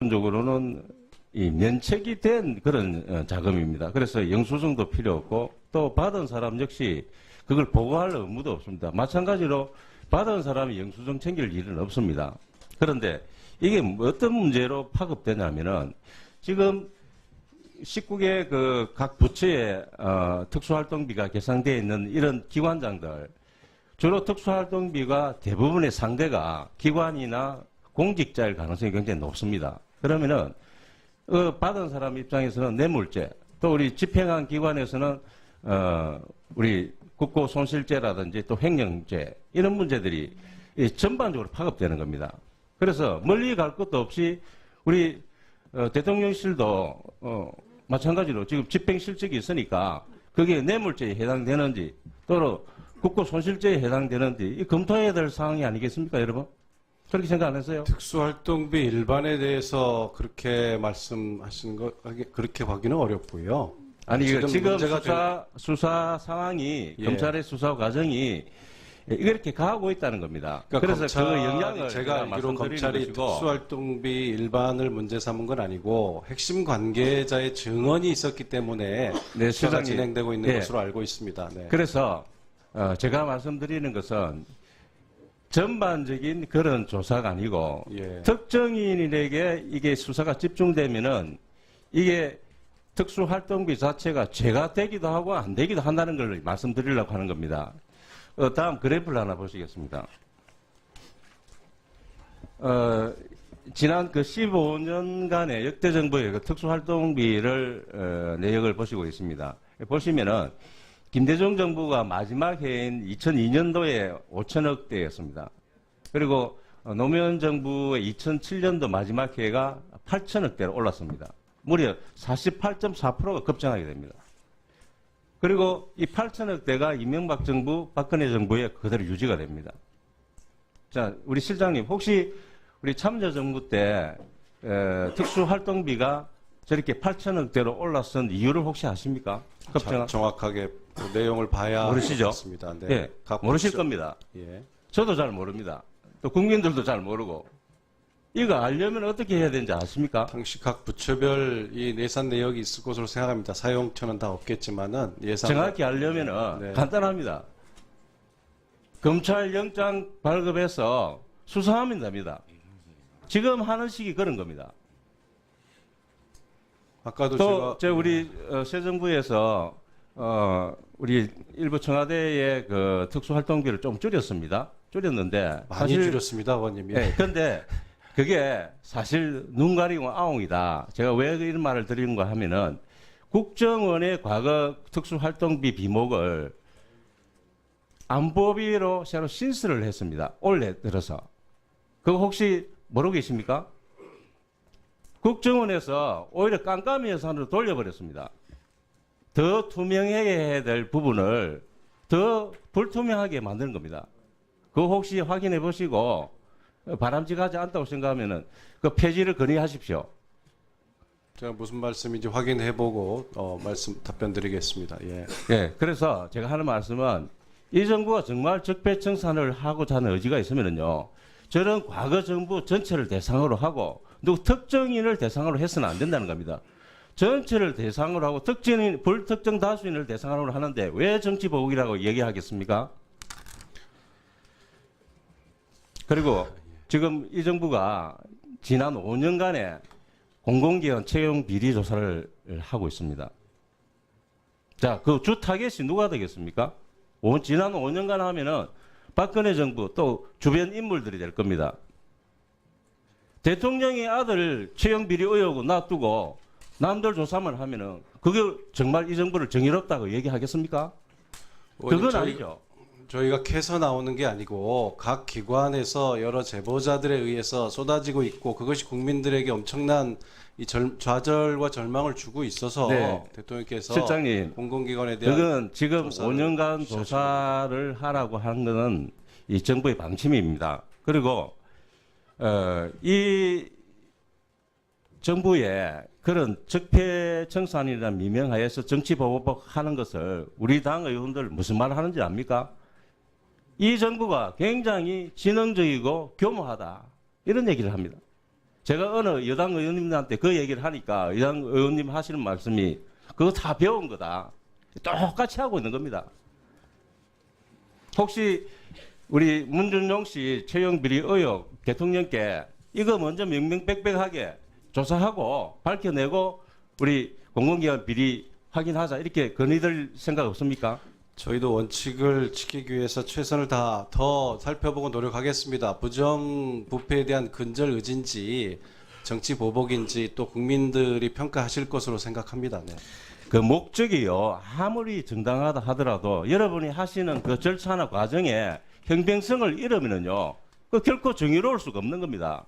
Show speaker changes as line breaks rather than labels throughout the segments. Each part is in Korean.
기본적으로는 이 면책이 된 그런 자금입니다. 그래서 영수증도 필요 없고 또 받은 사람 역시 그걸 보고할 의무도 없습니다. 마찬가지로 받은 사람이 영수증 챙길 일은 없습니다. 그런데 이게 어떤 문제로 파급되냐면은 지금 19개 그 각 부처의 특수활동비가 계상되어 있는 이런 기관장들 주로 특수활동비가 대부분의 상대가 기관이나 공직자일 가능성이 굉장히 높습니다. 그러면은 받은 사람 입장에서는 뇌물죄, 또 우리 집행한 기관에서는 우리 국고손실죄라든지 또 횡령죄 이런 문제들이 전반적으로 파급되는 겁니다. 그래서 멀리 갈 것도 없이 우리 대통령실도 마찬가지로 지금 집행실적이 있으니까 그게 뇌물죄에 해당되는지 또는 국고손실죄에 해당되는지 이 검토해야 될 사항이 아니겠습니까, 여러분? 그렇게 생각 안 했어요?
특수활동비 일반에 대해서 그렇게 말씀하시는 거 그렇게 하기는 어렵고요.
아니 지금
문제가
수사 상황이
예.
검찰의 수사 과정이 이렇게 가고 있다는 겁니다.
그러니까
그래서 그 영향을
제가 알기로 검찰이 특수활동비 일반을 문제 삼은 건 아니고 핵심 관계자의 증언이 있었기 때문에
네,
수사가
실장님.
진행되고 있는
예.
것으로 알고 있습니다. 네.
그래서 제가 말씀드리는 것은 전반적인 그런 조사가 아니고
예.
특정인에게 이게 수사가 집중되면은 이게 특수활동비 자체가 죄가 되기도 하고 안 되기도 한다는 걸 말씀드리려고 하는 겁니다. 다음 그래프를 하나 보시겠습니다. 지난 그 15년간의 역대 정부의 그 특수활동비를 내역을 보시고 있습니다. 보시면은 김대중 정부가 마지막 해인 2002년도에 5천억 대였습니다. 그리고 노무현 정부의 2007년도 마지막 해가 8천억 대로 올랐습니다. 무려 48.4%가 급증하게 됩니다. 그리고 이 8천억 대가 이명박 정부, 박근혜 정부에 그대로 유지가 됩니다. 자, 우리 실장님, 혹시 우리 참여정부 때 특수활동비가 저렇게 8천억 대로 올랐던 이유를 혹시 아십니까?
정확하게 그 내용을 봐야
모르시죠?
겠습니다. 네.
예, 모르실 겁니다.
예.
저도 잘 모릅니다. 또 국민들도 잘 모르고. 이거 알려면 어떻게 해야 되는지 아십니까?
당시 각 부처별 이 예산 내역이 있을 것으로 생각합니다. 사용처는 다 없겠지만은 예산
정확히 알려면은
네.
간단합니다. 검찰 영장 발급해서 수사하면 됩니다. 지금 하는 식이 그런 겁니다.
아까도
또
제가
우리 새 정부에서 우리 일부 청와대의 그 특수활동비를 좀 줄였습니다. 줄였는데
많이
사실
줄였습니다, 의원님이.
네, 그런데 그게 사실 눈 가리고 아웅이다. 제가 왜 이런 말을 드리는가 하면은 국정원의 과거 특수활동비 비목을 안보비로 새로 신설을 했습니다. 올해 들어서. 그거 혹시 모르고 계십니까? 국정원에서 오히려 깜깜이 예산으로 돌려버렸습니다. 더 투명해야 될 부분을 더 불투명하게 만드는 겁니다. 그거 혹시 확인해 보시고 바람직하지 않다고 생각하면은 그 폐지를 건의하십시오.
제가 무슨 말씀인지 확인해보고 답변 드리겠습니다. 예.
예, 그래서 제가 하는 말씀은 이 정부가 정말 적폐청산을 하고자 하는 의지가 있으면은요, 저런 과거 정부 전체를 대상으로 하고 누구 특정인을 대상으로 해서는 안 된다는 겁니다. 전체를 대상으로 하고 불특정 다수인을 대상으로 하는데 왜 정치보복이라고 얘기하겠습니까? 그리고 지금 이 정부가 지난 5년간의 공공기관 채용 비리 조사를 하고 있습니다. 자, 그 주 타겟이 누가 되겠습니까? 지난 5년간 하면은 박근혜 정부 또 주변 인물들이 될 겁니다. 대통령의 아들 채용 비리 의혹을 놔두고 남들 조사만 하면은 그게 정말 이 정부를 정의롭다고 얘기하겠습니까? 그건 아니죠.
저희가 캐서 나오는 게 아니고 각 기관에서 여러 제보자들에 의해서 쏟아지고 있고 그것이 국민들에게 엄청난 이 좌절과 절망을 주고 있어서
네.
대통령께서
실장님,
공공기관에 대한
그건 지금
조사를
5년간 조사를 하라고 한 것은 이 정부의 방침입니다. 그리고 이 정부의 그런 적폐청산이라는 미명하에서 정치보복 하는 것을 우리 당 의원들 무슨 말 하는지 압니까? 이 정부가 굉장히 지능적이고 교모하다 이런 얘기를 합니다. 제가 어느 여당 의원님한테 그 얘기를 하니까 여당 의원님 하시는 말씀이 그거 다 배운 거다. 똑같이 하고 있는 겁니다. 혹시 우리 문준용 씨 채용 비리 의혹 대통령께 이거 먼저 명명백백하게 조사하고 밝혀내고 우리 공공기관 비리 확인하자 이렇게 건의될 생각 없습니까?
저희도 원칙을 지키기 위해서 최선을 다 더 살펴보고 노력하겠습니다. 부정부패에 대한 근절 의지인지 정치 보복인지 또 국민들이 평가하실 것으로 생각합니다. 네.
그 목적이요 아무리 정당하다 하더라도 여러분이 하시는 그 절차나 과정에 형평성을 잃으면은요 그 결코 정의로울 수가 없는 겁니다.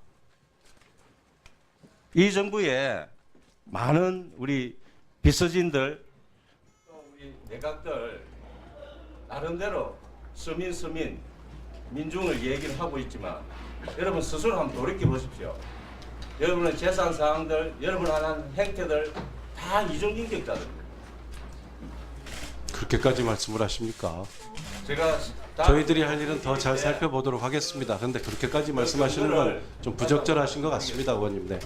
이 정부에 많은 우리 비서진들 또 우리 내각들 나름대로 서민 민중을 얘기를 하고 있지만 여러분 스스로 한번 돌이켜 보십시오. 여러분의 재산 사항들, 여러분 하는 행태들 다 이중인격자들입니다.
그렇게까지 말씀을 하십니까?
제가
저희들이 할 일은 더 잘 살펴보도록 하겠습니다. 그런데 그렇게까지 말씀하시는 건 좀 부적절하신 것 같습니다, 의원님. 네.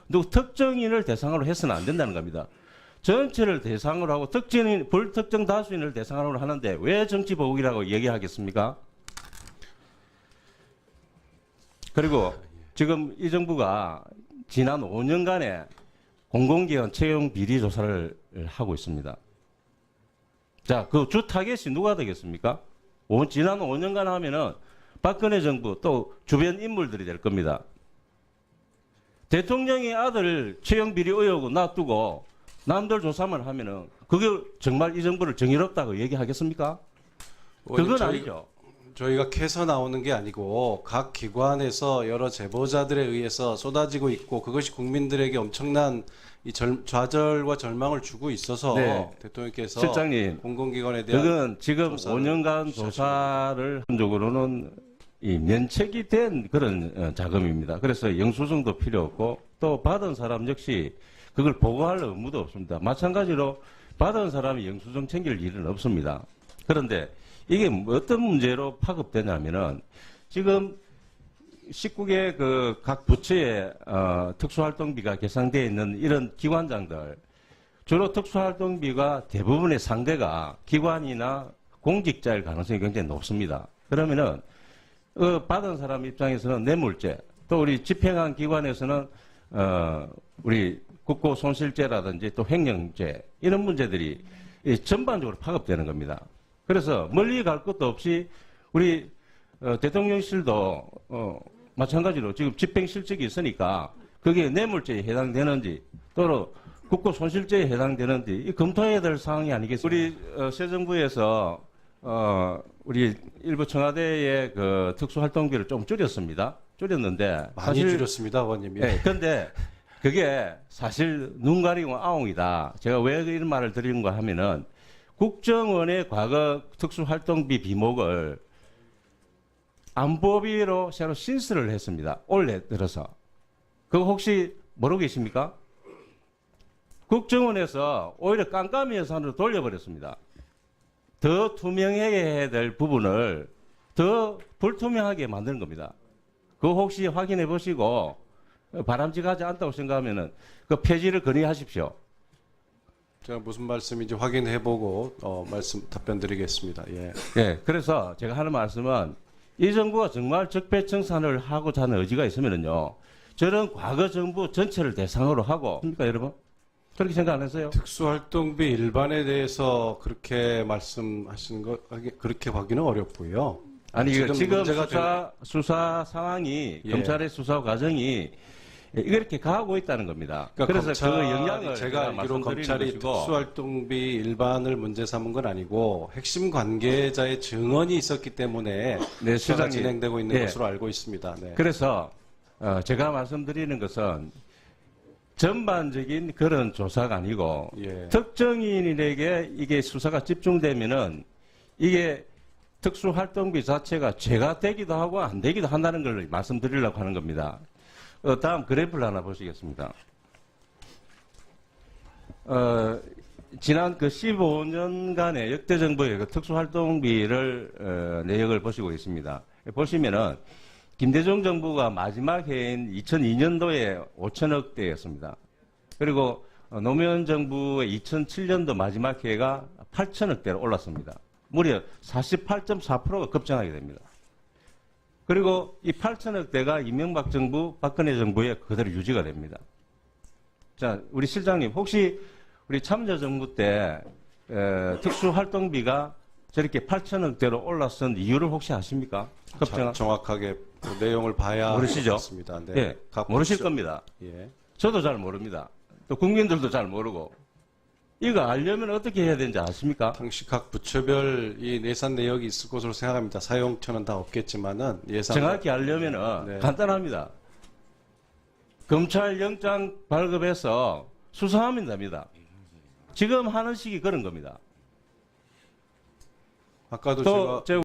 누구 특정인을 대상으로 해서는 안 된다는 겁니다. 전체를 대상으로 하고 불특정 다수인을 대상으로 하는데 왜 정치 보복이라고 얘기하겠습니까? 그리고 지금 이 정부가 지난 5년간의 공공기관 채용 비리 조사를 하고 있습니다. 자, 그 주 타겟이 누가 되겠습니까? 지난 5년간 하면은 박근혜 정부 또 주변 인물들이 될 겁니다. 대통령의 아들 채용 비리 의혹을 놔두고 남들 조사만 하면은 그게 정말 이 정부를 정의롭다고 얘기하겠습니까?
의원님,
그건 아니죠.
저희가 캐서 나오는 게 아니고 각 기관에서 여러 제보자들에 의해서 쏟아지고 있고 그것이 국민들에게 엄청난 이 좌절과 절망을 주고 있어서
네.
대통령께서
실장님,
공공기관에 대한
그건 지금
조사를
5년간 조사를 한적으로는 이 면책이 된 그런 자금입니다. 그래서 영수증도 필요 없고 또 받은 사람 역시 그걸 보고할 의무도 없습니다. 마찬가지로 받은 사람이 영수증 챙길 일은 없습니다. 그런데 이게 어떤 문제로 파급되냐면은 지금 19개 그 각 부처의 특수활동비가 계상되어 있는 이런 기관장들 주로 특수활동비가 대부분의 상대가 기관이나 공직자일 가능성이 굉장히 높습니다. 그러면은 받은 사람 입장에서는 뇌물죄, 또 우리 집행한 기관에서는 우리 국고손실죄라든지 또 횡령죄 이런 문제들이 전반적으로 파급되는 겁니다. 그래서 멀리 갈 것도 없이 우리 대통령실도 마찬가지로 지금 집행실적이 있으니까 그게 뇌물죄에 해당되는지 또는 국고손실죄에 해당되는지 이 검토해야 될 사항이 아니겠습니까? 우리 새 정부에서 우리 일부 청와대의 그 특수활동비를 좀 줄였습니다. 줄였는데
많이 줄였습니다, 의원님이.
네, 근데 그게 사실 눈 가리고 아웅이다. 제가 왜 이런 말을 드리는가 하면은 국정원의 과거 특수활동비 비목을 안보비로 새로 신설을 했습니다. 올해 들어서. 그거 혹시 모르고 계십니까? 국정원에서 오히려 깜깜이 예산으로 돌려버렸습니다. 더 투명해야 될 부분을 더 불투명하게 만드는 겁니다. 그거 혹시 확인해 보시고 바람직하지 않다고 생각하면은 그 폐지를 건의하십시오.
제가 무슨 말씀인지 확인해보고 답변 드리겠습니다. 예.
예, 그래서 제가 하는 말씀은 이 정부가 정말 적폐청산을 하고자 하는 의지가 있으면은요, 저런 과거 정부 전체를 대상으로 하고, 그러니까 여러분 그렇게 생각 안 했어요?
특수활동비 일반에 대해서 그렇게 말씀하시는 거 그렇게 하기는 어렵고요.
아니 지금
문제가
수사 상황이
예.
검찰의 수사 과정이 이렇게 가고 있다는 겁니다.
그러니까
그래서 그 영향을
제가 알기로 검찰이 특수활동비 일반을 문제 삼은 건 아니고 핵심 관계자의 증언이 있었기 때문에
네,
수사가
실장님.
진행되고 있는
네.
것으로 알고 있습니다. 네.
그래서 제가 말씀드리는 것은 전반적인 그런 조사가 아니고
예.
특정인에게 이게 수사가 집중되면은 이게 특수활동비 자체가 죄가 되기도 하고 안 되기도 한다는 걸 말씀드리려고 하는 겁니다. 다음 그래프를 하나 보시겠습니다. 지난 그 15년간의 역대 정부의 그 특수활동비를 내역을 보시고 있습니다. 보시면은 김대중 정부가 마지막 해인 2002년도에 5천억대였습니다. 그리고 노무현 정부의 2007년도 마지막 해가 8천억대로 올랐습니다. 무려 48.4%가 급증하게 됩니다. 그리고 이 8천억대가 이명박 정부, 박근혜 정부에 그대로 유지가 됩니다. 자, 우리 실장님, 혹시 우리 참여정부 때 특수활동비가 저렇게 8천억대로 올랐던 이유를 혹시 아십니까? 급증한?
정확하게 그 내용을 봐야
모르시죠?
겠습니다. 네.
예, 모르실 겁니다.
예.
저도 잘 모릅니다. 또 국민들도 잘 모르고. 이거 알려면 어떻게 해야 되는지 아십니까?
당시 각 부처별 이 예산 내역이 있을 것으로 생각합니다. 사용처는 다 없겠지만은 예산
정확히 알려면은
네.
간단합니다. 검찰 영장 발급해서 수사하면 됩니다. 지금 하는 식이 그런 겁니다.
아까도
또
제가